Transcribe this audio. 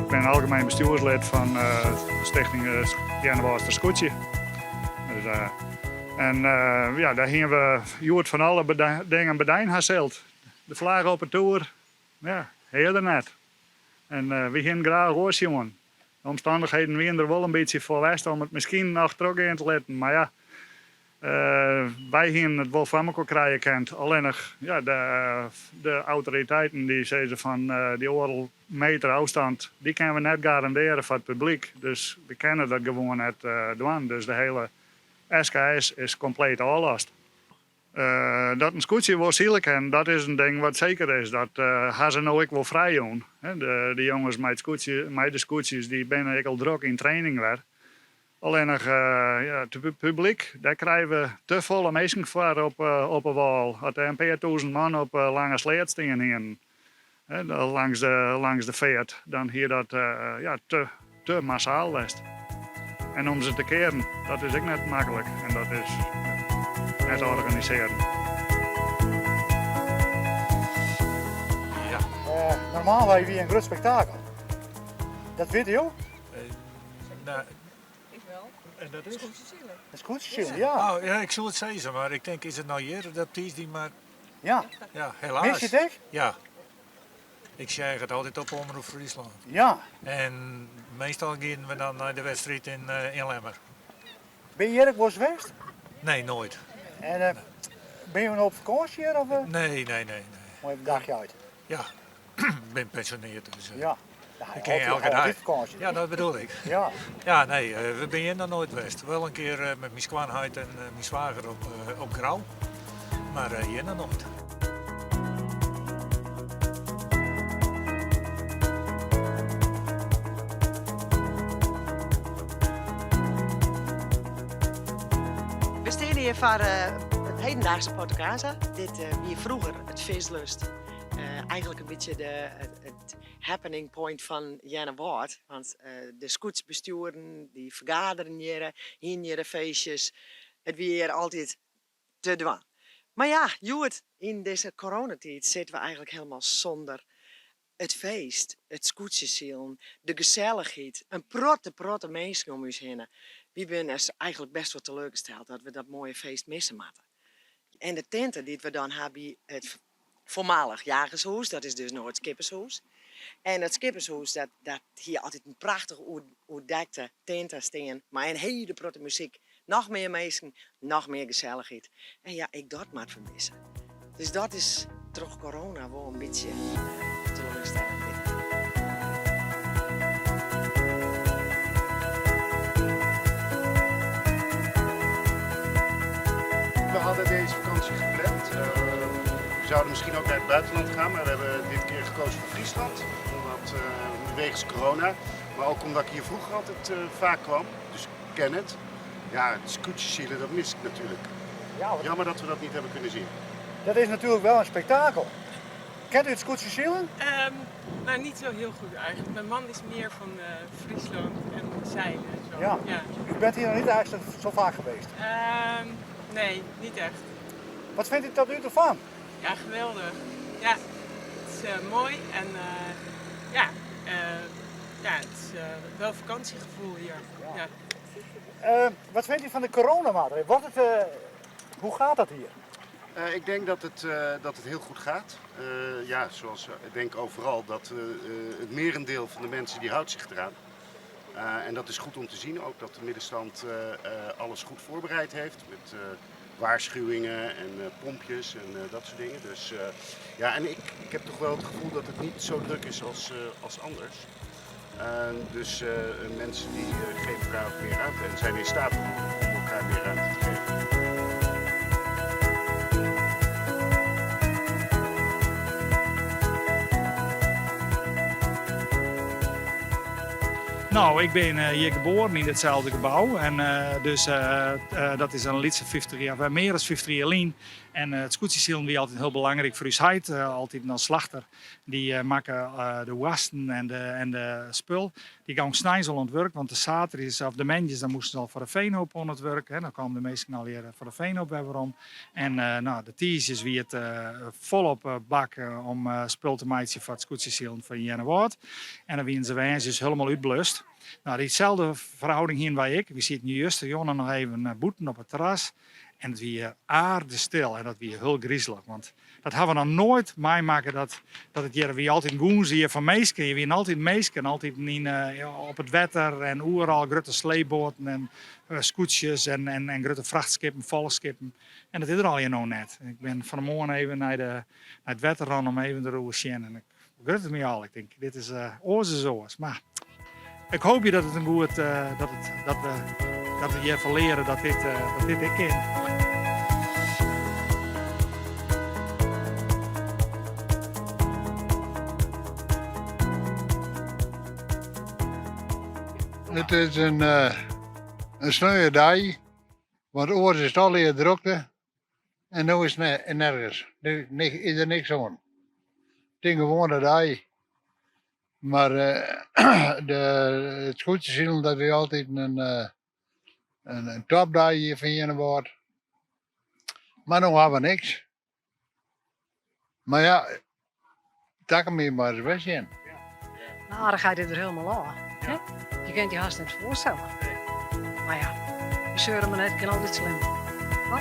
Ik ben algemeen bestuurslid van de stichting Jannewaarster Scootje. Dus, ja, daar hebben we Joert van alle dingen bedijn hazeld. De vlaag op het toer, ja, heel net. En we gaan graag oorzien. De omstandigheden waren er wel een beetje voor west om het misschien nog terug in te laten. Maar ja, wij gaan het wel van elkaar krijgen kent. Alleen nog, ja, de autoriteiten die zeggen van die oorlog meter afstand, die kunnen we net garanderen voor het publiek. Dus we kunnen dat gewoon net doen. Dus de hele SKS is compleet afgelast. Dat een scootje wel zielig en dat is een ding wat zeker is. Dat gaan ze nou ook wel vrij doen. De jongens met de scootjes die ben ik al druk in training weer. Alleen nog ja, het publiek, daar krijgen we te volle mensen voor op een wal. Als er een paar duizend man op lange sleed staan hier, langs de veert, dan hier dat ja, te massaal lest. En om ze te keren, dat is ook net makkelijk en dat is net organiseren. Ja. Normaal wij weer een groot spektakel. Dat weet je ook? Nou, Ik wel. en dat is? Dat is goed, Cecile, ja. Oh, ja, ik zal het zeggen, maar ik denk, is het nou hier? Dat is die maar... Ja. Ja, helaas. Mis je het echt? Ja. Ik zeg het altijd op Omroep Friesland. Ja. En meestal gaan we dan naar de wedstrijd in Lemmer. Ben je hier ook wel eens geweest? Nee, nooit. En ben je nog op vakantie hier? Of, Nee. Mooi een dagje uit. Ja, ik ben pensioneerd, dus... Ja. Ik ken elke dag. Vakantie. Ja, dat bedoel ik. Ja. Ja, nee, we zijn hier nog nooit geweest. Wel een keer met mijn zwaanheid en mijn zwager op Grauw. Maar hier nog nooit. We staan hier voor het hedendaagse Portugaza. Dit wie vroeger het feestlust. Eigenlijk een beetje het happening point van Jannewaard. Want de scouts besturen, die vergaderen hier feestjes. Het weer altijd te doen. Maar ja, Joert, in deze coronatijd zitten we eigenlijk helemaal zonder het feest, het scootjesielen, de gezelligheid, een protte mensen om ons heen. We zijn dus eigenlijk best wel teleurgesteld dat we dat mooie feest missen moeten. En de tenten die we dan hebben, het voormalig jagershuis, dat is dus nog het skippershuis. En het skippershuis, dat hier altijd een prachtig oerdekte tenten staan, maar een hele protte muziek. Nog meer mensen, nog meer gezelligheid. En ja, ik dat maar vermissen. Dus dat is toch corona wel een beetje teleurstellend. We hadden deze vakantie gepland. We zouden misschien ook naar het buitenland gaan, maar we hebben dit keer gekozen voor Friesland. Omdat, wegens corona, maar ook omdat ik hier vroeger altijd vaak kwam. Dus ik ken het. Ja, het scootjesielen, dat mis ik natuurlijk. Ja, Jammer dat we dat niet hebben kunnen zien. dat is natuurlijk wel een spektakel. Kent u het scootjesielen? Nou, niet zo heel goed eigenlijk. Mijn man is meer van Friesland en zeilen en zo. Ja. U bent hier nog niet eigenlijk zo vaak geweest. Nee, niet echt. Wat vindt u tot nu toe van? Ja, geweldig. Ja, het is mooi en het is wel vakantiegevoel hier. Ja. Wat vindt u van de coronamaatregelen? Hoe gaat dat hier? Ik denk dat het heel goed gaat. Ja, zoals ik denk overal, dat het merendeel van de mensen die houdt zich eraan. En dat is goed om te zien, ook dat de middenstand alles goed voorbereid heeft met waarschuwingen en pompjes en dat soort dingen. Dus ja, en ik heb toch wel het gevoel dat het niet zo druk is als anders. Dus mensen die geven elkaar ook meer ruimte en zijn in staat om elkaar meer ruimte te geven. Nou, ik ben hier geboren in hetzelfde gebouw. En dat is een liedse 50 jaar, meer dan 50 jaar lang. En het scootjesielen wie altijd heel belangrijk voor ons heid. Altijd als slachter. Die maken de wasten en de spul. Die gaan s'nachts al aan het werk. Want de zaterdags of de mensen dan moesten ze al voor de veenhoop aan het werk. Hè. Dan kwamen de meesten al hier voor de veenhoop weer om. En de tiesjes wie het volop bakken om spul te maken voor het scootjesielen van Jennewaard. En dan wien ze wijs helemaal uitblust. Nou, diezelfde verhouding hier bij ik. We zitten nu juist Jonne nog even boeten op het terras. En het weer aardestil en dat weer heel griezelig. Want dat hebben we nog nooit meemaken dat het hier wie altijd goens hier van meesken. Je weer altijd meesken, altijd op het wetter en overal grote sleeboten en scootjes en grote vrachtskippen, volskippen. En dat is er al hier nog net. Ik ben vanmorgen even naar het wetter ran om even de roer te zien. En ik grut het me al. Ik denk, dit is oorzaak zoals. Maar ik hoop je dat het een goed, dat we je verleren dat dit ik ken. Het is een sneuwe dag, want oors is het al hier drukte en nu is het nergens. Nu is er niks aan. Het is een gewone dag. Maar het goed te zien dat we altijd een topdag hier van Jennewaard. Maar nu hebben we niks. Maar ja, dat kan me maar eens weg zijn. Nou, dan ga je er helemaal aan. Hè? Je kunt je haast niet voorstellen. Maar ja, je zeuren me net, ik kan altijd slim. Wat?